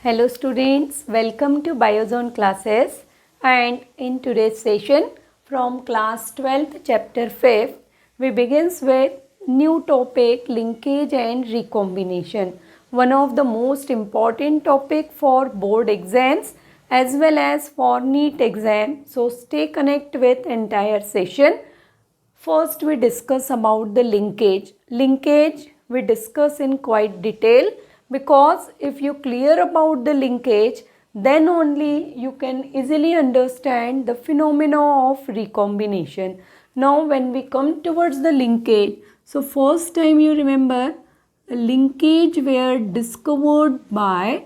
Hello students, welcome to Biozone classes, and in today's session from class 12th chapter 5 we begins with new topic linkage and recombination, one of the most important topic for board exams as well as for NEET exam. So stay connected with entire session. First we discuss about the linkage. Linkage we discuss in quite detail, because if you clear about the linkage, then only you can easily understand the phenomena of recombination. Now when we come towards the linkage, so first time you remember linkage were discovered by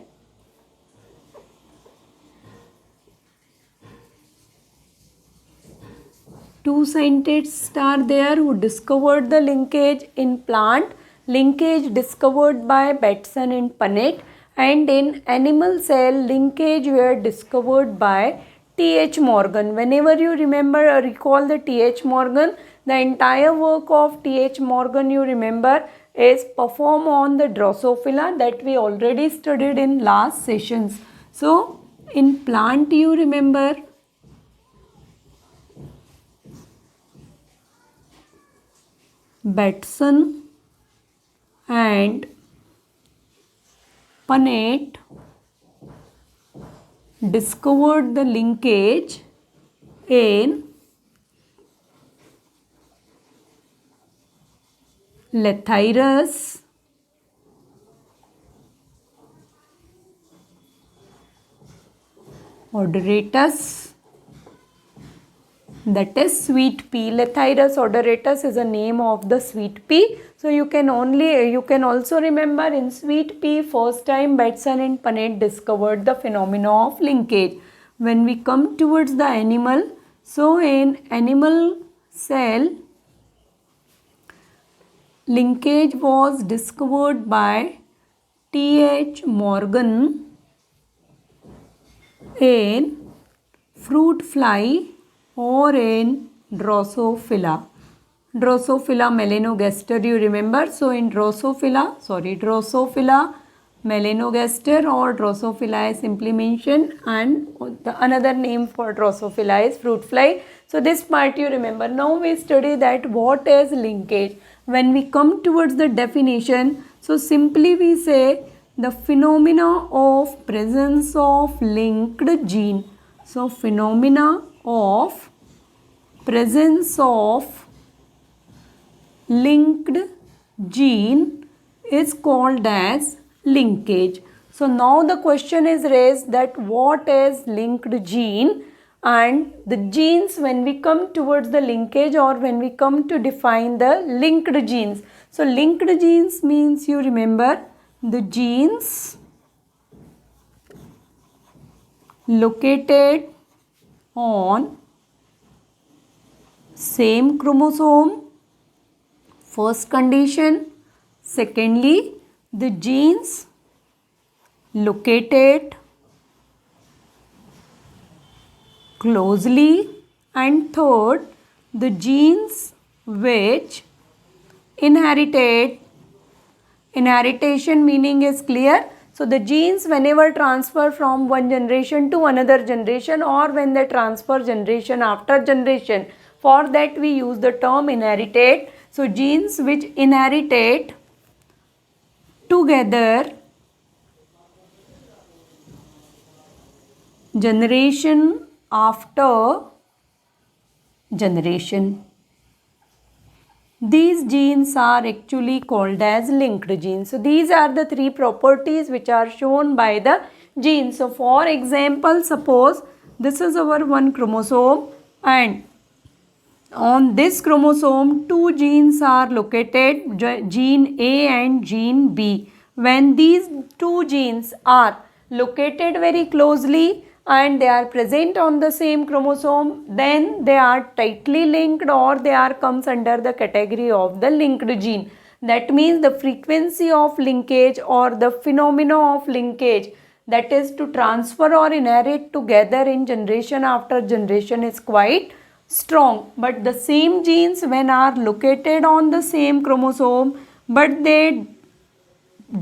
two scientists are there who discovered the linkage in plant. Linkage discovered by Bateson and Punnett, and in animal cell linkage were discovered by T.H. Morgan. Whenever you remember or recall the T.H. Morgan, the entire work of T.H. Morgan you remember is performed on the Drosophila that we already studied in last sessions. So in plant you remember Bateson and Punnett discovered the linkage in Lathyrus odoratus, that is sweet pea. Lathyrus odoratus is a name of the sweet pea. So you can also remember in sweet pea first time Bateson and Punnett discovered the phenomena of linkage. When we come towards the animal, so in animal cell linkage was discovered by T.H. Morgan in fruit fly or in Drosophila. Drosophila melanogaster you remember. So in Drosophila melanogaster or Drosophila is simply mentioned, and the another name for Drosophila is fruit fly. So this part you remember. Now we study that what is linkage. When we come towards the definition, so simply we say the phenomena of presence of linked gene. So phenomena of presence of linked gene is called as linkage. So now the question is raised that what is linked gene, and the genes when we come towards the linkage or when we come to define the linked genes. So linked genes means you remember the genes located on same chromosome, first condition. Secondly, the genes located closely, and third, the genes which inherited. Inheritation meaning is clear. So the genes whenever transfer from one generation to another generation, or when they transfer generation after generation, for that we use the term inherited. So genes which inherited together generation after generation, these genes are actually called as linked genes. So these are the three properties which are shown by the genes. So for example, suppose this is our one chromosome, and on this chromosome two genes are located, gene A and gene B. When these two genes are located very closely and they are present on the same chromosome, then they are tightly linked, or they are comes under the category of the linked gene. That means the frequency of linkage or the phenomena of linkage, that is to transfer or inherit together in generation after generation, is quite strong. But the same genes when are located on the same chromosome but they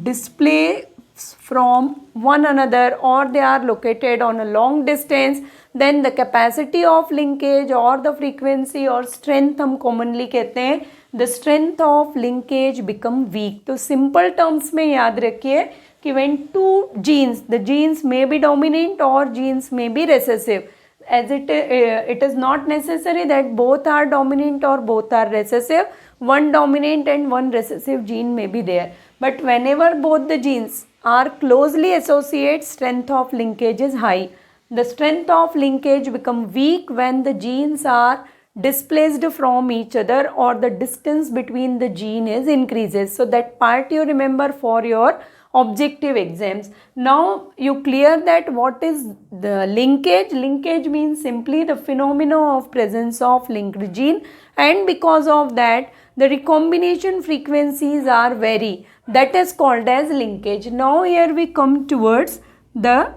display from one another or they are located on a long distance, then the capacity of linkage or the frequency or strength हम commonly कहते हैं, the strength of linkage become weak. तो simple terms में याद रखिए कि when two genes, the genes may be dominant or genes may be recessive. As it is not necessary that both are dominant or both are recessive. One dominant and one recessive gene may be there. But whenever both the genes are closely associated, strength of linkage is high. The strength of linkage become weak when the genes are displaced from each other or the distance between the gene is increases. So that part you remember for your objective exams. Now you clear that what is the linkage. Linkage means simply the phenomena of presence of linked gene, and because of that the recombination frequencies are vary. That is called as linkage. Now here we come towards the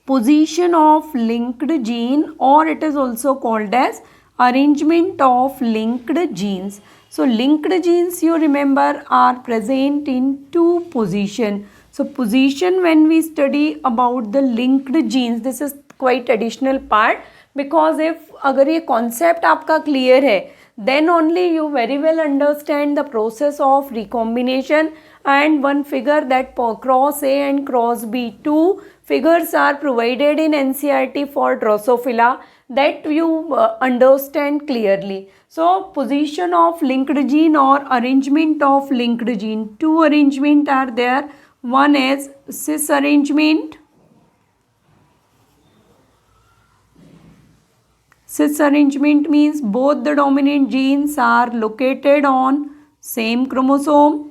position of linked gene, or it is also called as arrangement of linked genes. So linked genes, you remember, are present in two position. So position, when we study about the linked genes, this is quite additional part, because if अगर ये concept आपका clear है, then only you very well understand the process of recombination. And one figure that cross A and cross B, two figures are provided in NCERT for Drosophila, that you understand clearly. So position of linked gene or arrangement of linked gene, two arrangement are there. One is cis arrangement. Cis arrangement means both the dominant genes are located on same chromosome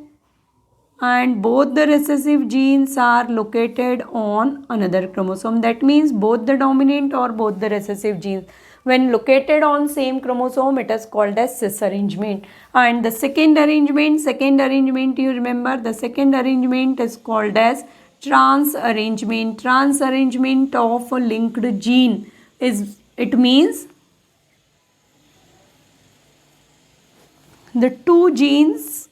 and both the recessive genes are located on another chromosome. That means both the dominant or both the recessive genes, when located on same chromosome, it is called as cis arrangement. And the second arrangement, you remember, the second arrangement is called as trans arrangement. Trans arrangement of a linked gene is, it means the two genes,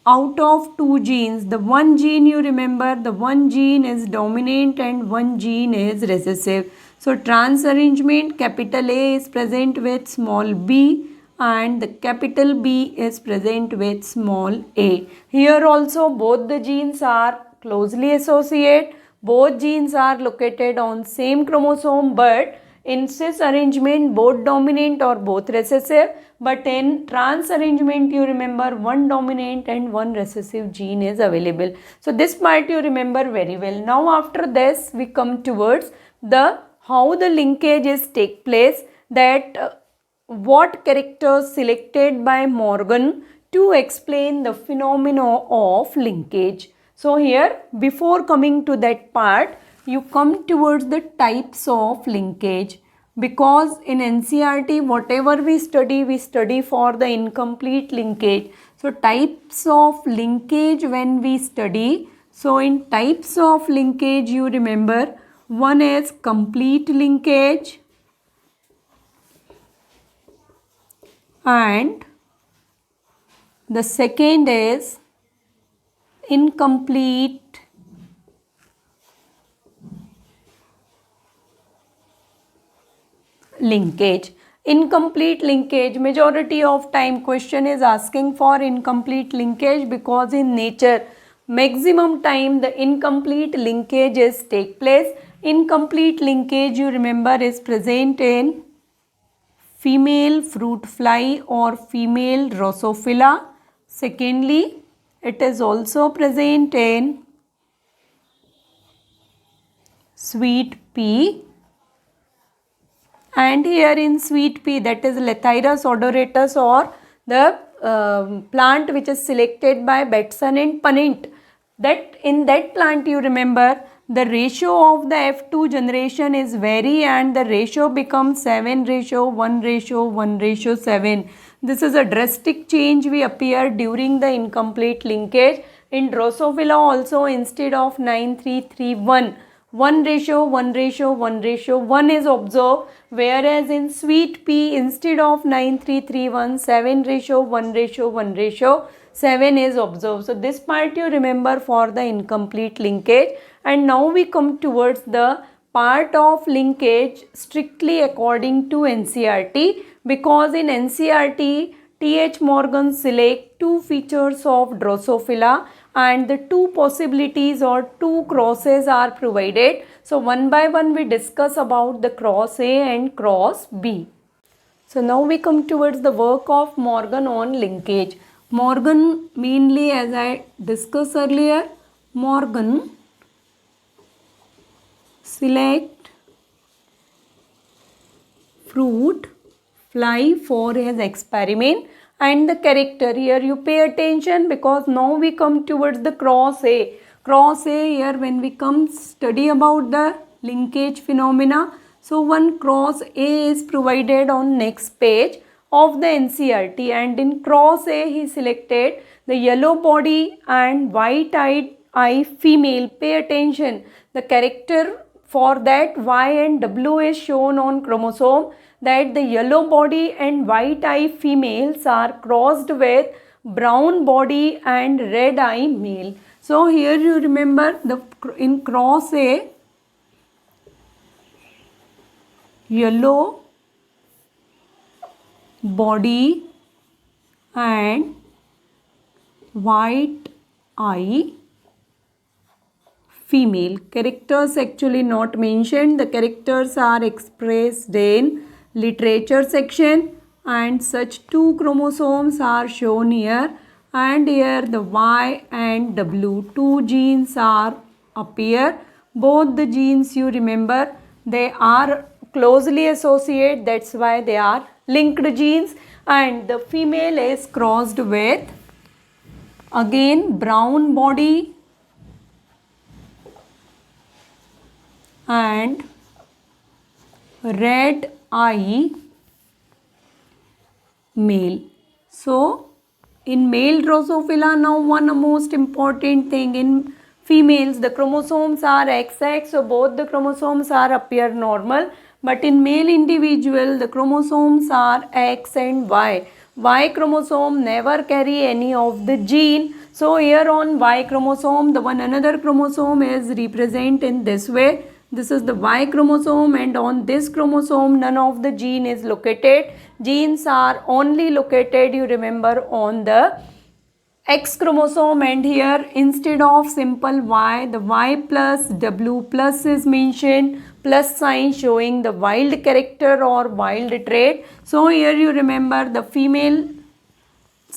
out of two genes, the one gene, you remember, the one gene is dominant and one gene is recessive. So trans arrangement, capital A is present with small b and the capital B is present with small a. Here also both the genes are closely associated, both genes are located on same chromosome, but in cis arrangement both dominant or both recessive, but in trans arrangement, you remember, one dominant and one recessive gene is available. So this part you remember very well. Now after this we come towards the how the linkages take place, that what characters selected by Morgan to explain the phenomena of linkage. So here, before coming to that part, you come towards the types of linkage, because in NCERT whatever we study for the incomplete linkage. So types of linkage when we study, so in types of linkage you remember, one is complete linkage and the second is incomplete linkage. Incomplete linkage, majority of time question is asking for incomplete linkage, because in nature maximum time the incomplete linkages take place. Incomplete linkage, you remember, is present in female fruit fly or female Drosophila. Secondly, it is also present in sweet pea, and here in sweet pea, that is Lathyrus odoratus, or the plant which is selected by Batson and Punnett. That in that plant, you remember, the ratio of the F2 generation is vary and the ratio becomes 7:1:1:7. This is a drastic change we appear during the incomplete linkage. In Drosophila also, instead of 9:3:3:1, 1:1:1:1 is observed, whereas in sweet pea instead of 9:3:3:1, 7:1:1:7 7 is observed. So this part you remember for the incomplete linkage. And now we come towards the part of linkage strictly according to NCERT, because in NCERT T.H. Morgan select two features of Drosophila and the two possibilities or two crosses are provided. So one by one we discuss about the cross A and cross B. So now we come towards the work of Morgan on linkage. Morgan mainly, as I discussed earlier, Morgan select fruit fly for his experiment. And the character, here you pay attention because now we come towards the cross A. Cross A, here when we come study about the linkage phenomena, so one cross A is provided on next page of the NCERT, and in cross A he selected the yellow body and white eye female. Pay attention, the character for that Y and W is shown on chromosome, that the yellow body and white eye females are crossed with brown body and red eye male. So here you remember in cross A, yellow body and white eye female. Characters actually not mentioned. The characters are expressed in literature section, and such two chromosomes are shown here, and here the Y and W, two genes are appear. Both the genes you remember, they are closely associated, that's why they are linked genes. And the female is crossed with again brown body and red eye male. So in male Drosophila, now one most important thing, in females the chromosomes are XX, so both the chromosomes are appear normal, but in male individual the chromosomes are X and Y. Y chromosome never carry any of the gene. So here on Y chromosome, the one another chromosome is represented in this way. This is the Y chromosome, and on this chromosome none of the gene is located. Genes are only located, you remember, on the X chromosome, and here instead of simple Y, the Y plus W plus is mentioned, plus sign showing the wild character or wild trait. So here you remember the females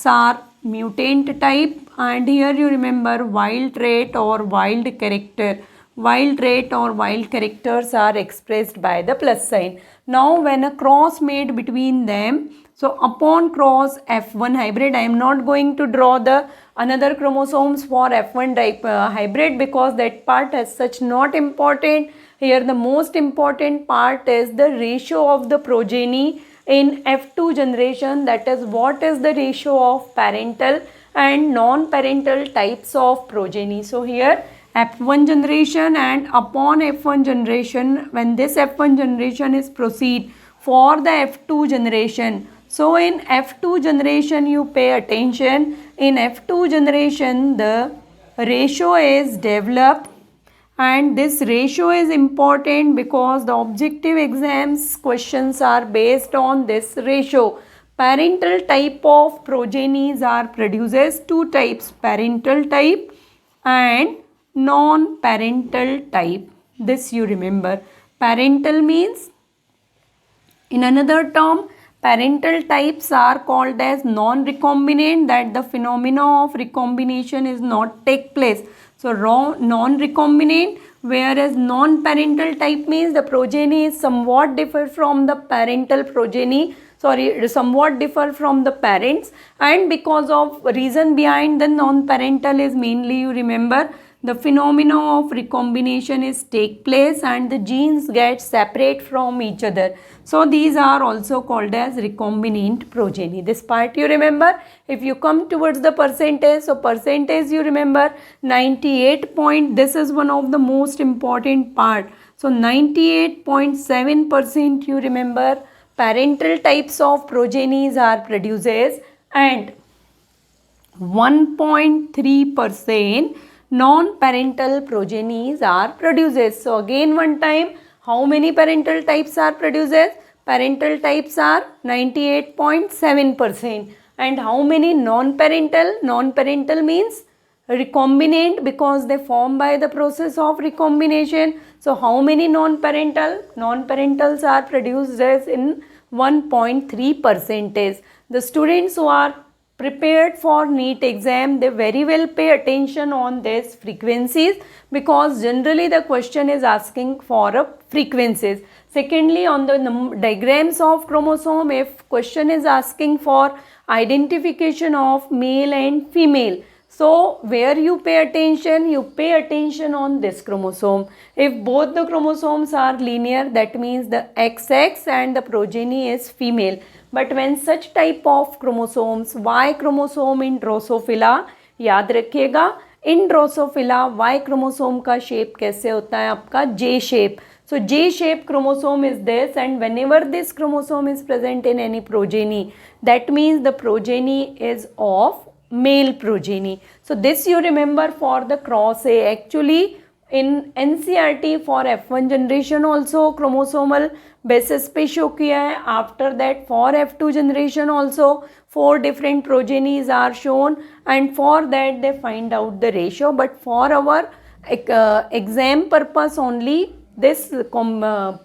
are mutant type, and here you remember wild trait or wild character. Wild trait or wild characters are expressed by the plus sign. Now when a cross made between them, so upon cross F1 hybrid, I am not going to draw the another chromosomes for F1 hybrid because that part as such not important. Here the most important part is the ratio of the progeny in F2 generation, that is what is the ratio of parental and non-parental types of progeny. So here F1 generation, and upon F1 generation, when this F1 generation is proceed for the F2 generation. So in F2 generation you pay attention, in F2 generation the ratio is developed, and this ratio is important because the objective exams questions are based on this ratio. Parental type of progenies are produces two types, parental type and non-parental type. This you remember. Parental means, in another term, parental types are called as non-recombinant, that the phenomena of recombination is not take place. So non-recombinant, whereas non-parental type means the progeny is somewhat different from the parental progeny, somewhat differ from the parents, and because of reason behind the non-parental is mainly, you remember, the phenomena of recombination is take place and the genes get separate from each other. So these are also called as recombinant progeny. This part you remember. If you come towards the percentage, so percentage you remember 98 point, this is one of the most important part. So 98.7% you remember parental types of progenies are produces, and 1.3% non-parental progenies are produced. So again one time, how many parental types are produced? Parental types are 98.7%. And how many non-parental? Non-parental means recombinant, because they form by the process of recombination. So how many non-parental? Non-parentals are produced as in 1.3%. The students who are prepared for NEET exam, they very well pay attention on these frequencies, because generally the question is asking for a frequencies. Secondly, on the diagrams of chromosome, if question is asking for identification of male and female, so where you pay attention? You pay attention on this chromosome. If both the chromosomes are linear, that means the XX and the progeny is female. But when such type of chromosomes, Y chromosome in Drosophila, याद रखिएगा, in Drosophila Y chromosome का shape कैसे होता है आपका? J shape. So J shape chromosome is this, and whenever this chromosome is present in any progeny, that means the progeny is of male progeny. So this you remember for the cross A. Actually in NCERT for F1 generation also chromosomal basis पे show किया है. After that for F2 generation also 4 different progenies are shown, and for that they find out the ratio. But for our exam purpose only, this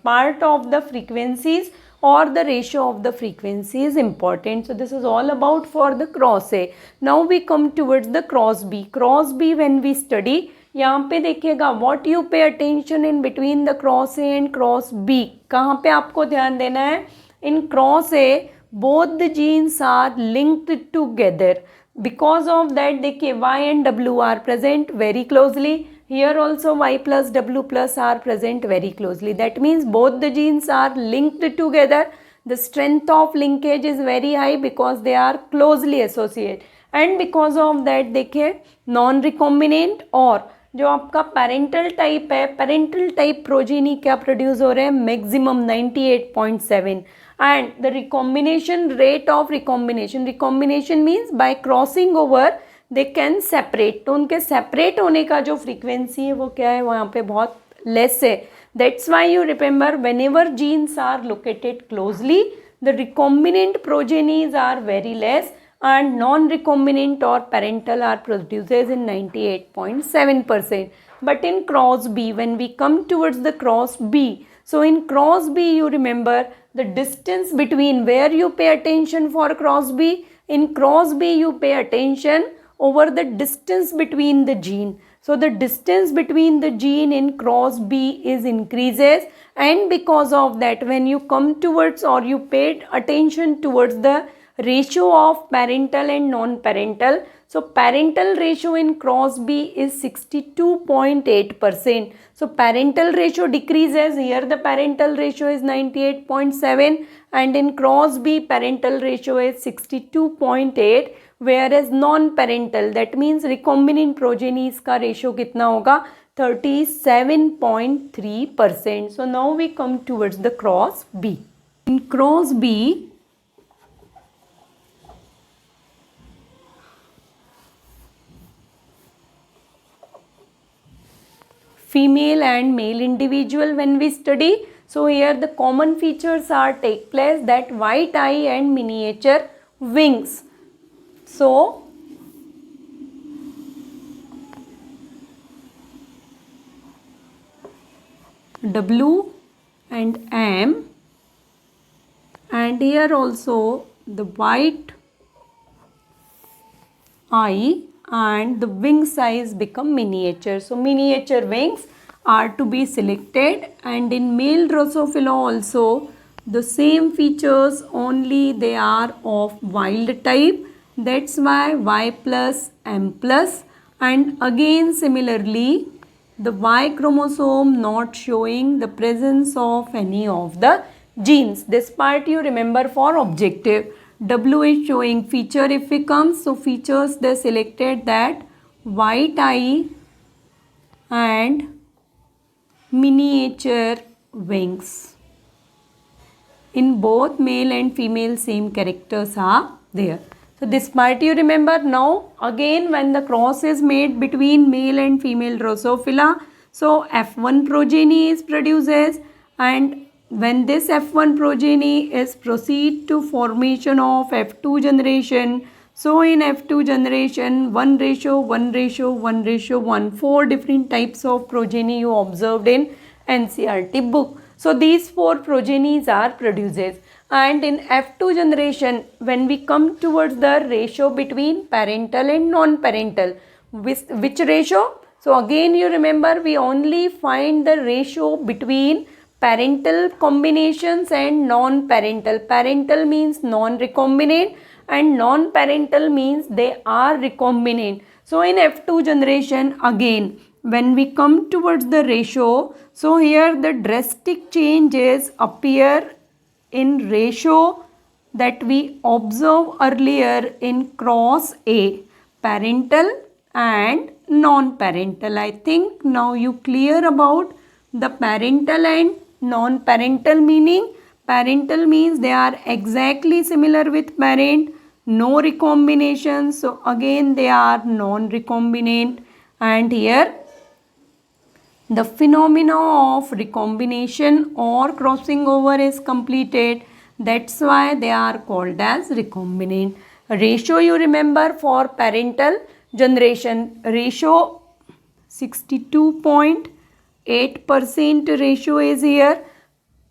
part of the frequencies or the ratio of the frequency is important. So this is all about for the cross A. Now we come towards the cross B. Cross B when we study, यहाँ पे देखिएगा what you pay attention in between the cross A and cross B. कहाँ पे आपको ध्यान देना है? In cross A both the genes are linked together. Because of that देखिए Y and W are present very closely. Here also Y plus W plus are present very closely. That means both the genes are linked together. The strength of linkage is very high because they are closely associated. And because of that देखिए non-recombinant और जो आपका parental type है, parental type progeny क्या produce हो रहे हैं? Maximum 98.7. And the recombination rate of recombination means by crossing over they can separate. तो उनके सेपरेट होने का जो फ्रीक्वेंसी है वो क्या है? वहाँ पे बहुत लेस है. That's why you remember whenever genes are located closely the recombinant progenies are very less and non-recombinant or parental are produced in 98.7%. But in cross B, when we come towards the cross B, so in cross B you remember the distance between, where you pay attention for cross B? In cross B you pay attention over the distance between the gene. So the distance between the gene in cross B is increases, and because of that when you come towards or you paid attention towards the ratio of parental and non-parental. So parental ratio in cross B is 62.8%. So parental ratio decreases. Here the parental ratio is 98.7 and in cross B parental ratio is 62.8, whereas non-parental, that means recombinant progenies का ratio कितना होगा? 37.3%. So now we come towards the cross B. In cross B, female and male individual when we study. So here the common features are take place, that white eye and miniature wings. So W and M, and here also the white eye and the wing size become miniature. So miniature wings are to be selected, and in male Drosophila also the same features, only they are of wild type. That's why Y plus M plus, and again similarly the Y chromosome not showing the presence of any of the genes. This part you remember for objective. W is showing feature if we come. So features they selected that white eye and miniature wings. In both male and female same characters are there. So this part you remember. Now again, when the cross is made between male and female Drosophila, so F1 progeny is produces, and when this F1 progeny is proceed to formation of F2 generation, so in F2 generation 1:1:1:1:1, 4 different types of progeny you observed in NCERT book. So these 4 progenies are produces. And in F2 generation, when we come towards the ratio between parental and non-parental, which ratio? So again you remember, we only find the ratio between parental combinations and non-parental. Parental means non-recombinant and non-parental means they are recombinant. So in F2 generation, again when we come towards the ratio, so here the drastic changes appear in ratio that we observe earlier in cross A, parental and non-parental. I think now you clear about the parental and non-parental meaning. Parental means they are exactly similar with parent, no recombination, so again they are non-recombinant. And here the phenomena of recombination or crossing over is completed. That's why they are called as recombinant. Ratio you remember for parental generation, ratio 62.8% ratio is here,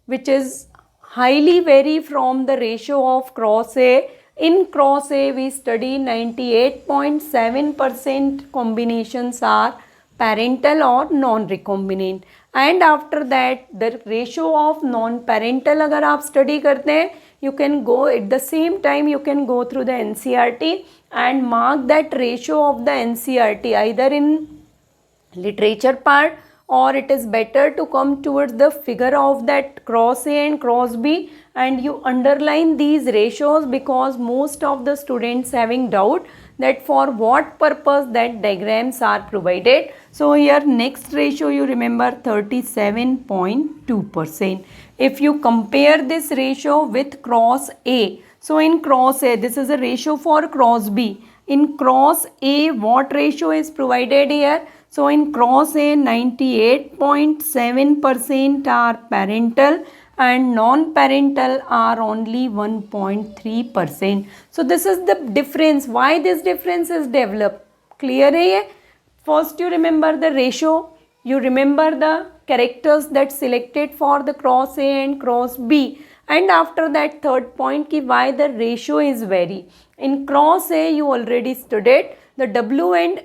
which is highly vary from the ratio of cross A. In cross A we study 98.7% combinations are parental or non-recombinant, and after that the ratio of non-parental अगर आप study करते हैं, you can go at the same time you can go through the NCERT and mark that ratio of the NCERT either in literature part, or it is better to come towards the figure of that cross A and cross B and you underline these ratios, because most of the students having doubt that for what purpose that diagrams are provided. So here next ratio you remember 37.2%. If you compare this ratio with cross A, so in cross A this is a ratio for cross B. In cross A what ratio is provided here? So in cross A 98.7% are parental and non-parental are only 1.3%. So this is the difference. Why this difference is developed? Clear hai? First you remember the ratio, you remember the characters that selected for the cross A and cross B, and after that third point ki why the ratio is vary. In cross A you already studied the W and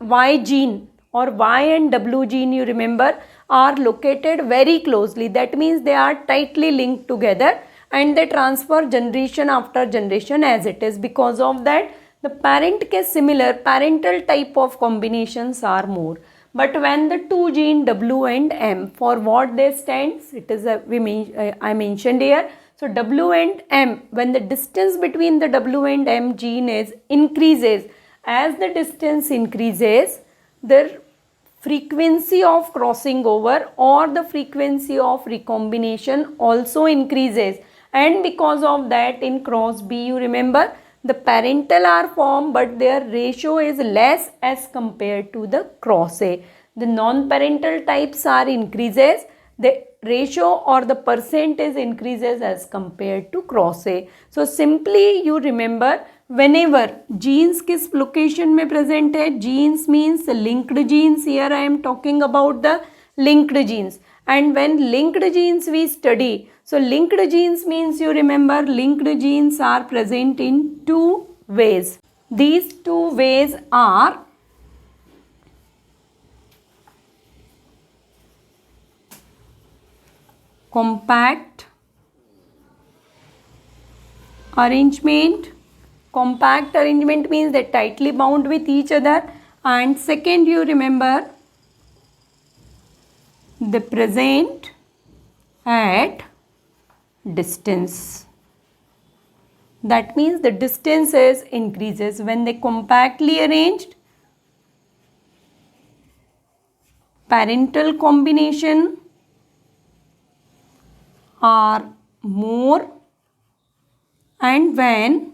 Y gene or Y and W gene you remember are located very closely. That means they are tightly linked together and they transfer generation after generation as it is. Because of that the parent case similar parental type of combinations are more. But when the two gene W and M, for what they stands, it is I mentioned here. So W and M, when the distance between the W and M gene is increases, as the distance increases, the frequency of crossing over or the frequency of recombination also increases, and because of that in cross B you remember the parental are formed but their ratio is less as compared to the cross A. The non-parental types are increases, the ratio or the percentage increases as compared to cross A. So simply you remember whenever genes किस location में present है, genes means linked genes. Here I am talking about the linked genes, and when linked genes we study, so linked genes means you remember linked genes are present in two ways. These two ways are compact arrangement. Compact arrangement means they tightly bound with each other, and second you remember they present at distance. That means the distance is increases when they compactly arranged. Parental combination are more, and when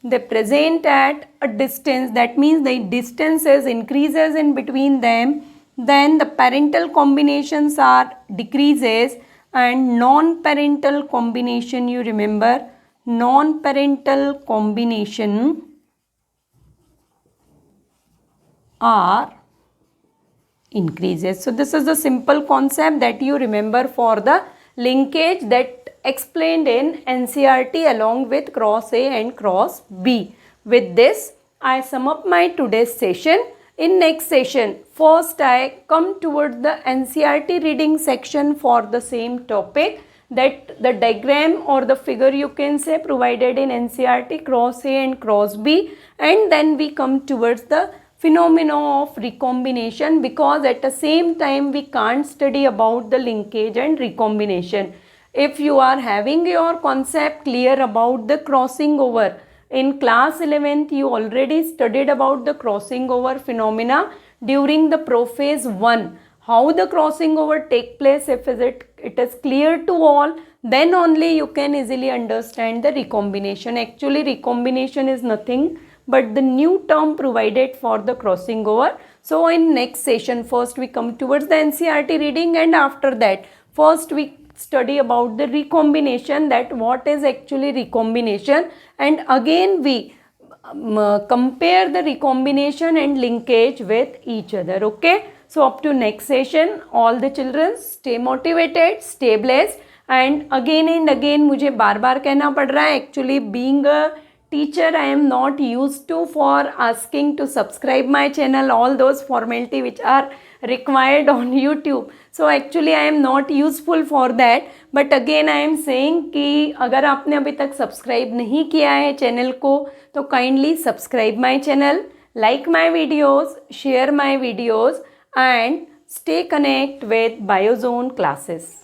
they present at a distance, that means the distances increases in between them, then the parental combinations are decreases, and non-parental combination, you remember, non-parental combination are increases. So this is the simple concept that you remember for the linkage that explained in NCERT along with cross A and cross B. With this, I sum up my today's session. In next session, first I come towards the NCERT reading section for the same topic, that the diagram or the figure you can say provided in NCERT cross A and cross B, and then we come towards the phenomena of recombination, because at the same time we can't study about the linkage and recombination. If you are having your concept clear about the crossing over, in class 11th you already studied about the crossing over phenomena during the prophase 1. How the crossing over take place, if it is clear to all, then only you can easily understand the recombination. Actually recombination is nothing but the new term provided for the crossing over. So in next session, first we come towards the NCERT reading, and after that first we study about the recombination, that what is actually recombination, and again we compare the recombination and linkage with each other. Okay, so up to next session, all the children stay motivated, stay blessed, and again मुझे बार बार कहना पड़ रहा है, actually being a teacher I am not used to for asking to subscribe my channel, all those formality which are required on YouTube. So actually I am not useful for that, but again I am saying कि अगर आपने अभी तक subscribe नहीं किया है channel को तो kindly subscribe my channel, like my videos, share my videos, and stay connect with Biozone classes.